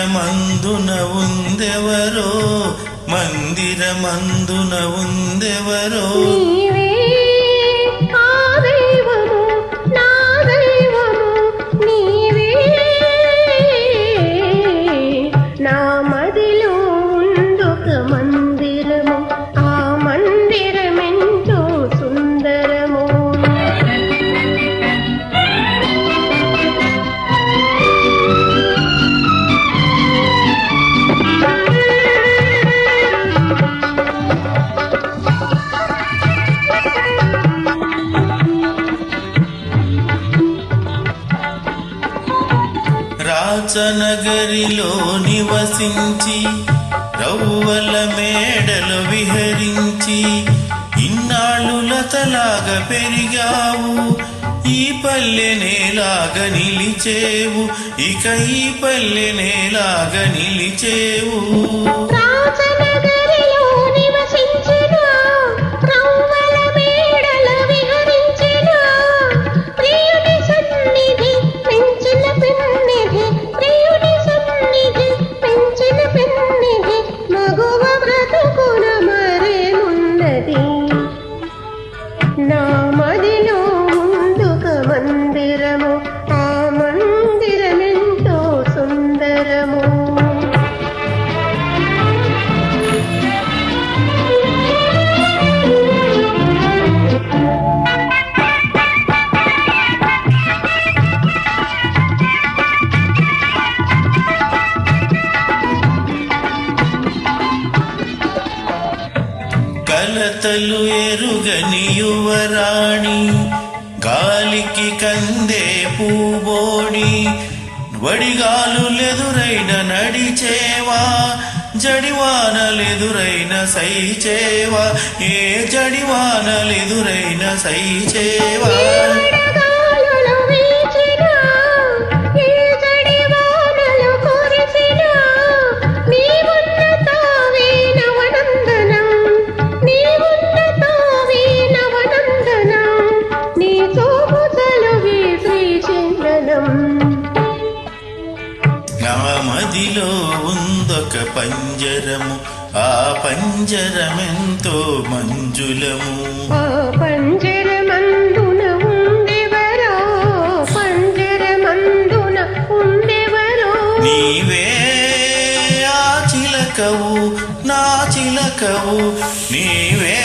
మందిరమందున ఉందెవరో మందిరమందున ఉందెవరో రాచనగరిలో నివసించి రవ్వల మేడలు విహరించి ఇన్నాళ్ళు లతలాగా పెరిగావు ఈ పల్లెనేలాగా నిలిచేవు ఇక ఈ పల్లెనేలాగా నిలిచేవు నా మదిలో ముందుక మందిరము ఆ మందిరమెంతో సుందరము కలతలు ఎరుగని యువరాణి గాలికి కందే పూబోడి వడిగాలులెదురైన నడిచేవా జడివానలెదురైన సైచేవా ఏ జడివానలెదురైన సైచేవా నా మదిలో ఉందొక పంజరము ఆ పంజరమెంతో మంజులము ఆ పంజరమందున ఉండెవరో పంజరమందున ఉండెవరో నీవే ఆ చిలకవు నా చిలకవు నీవే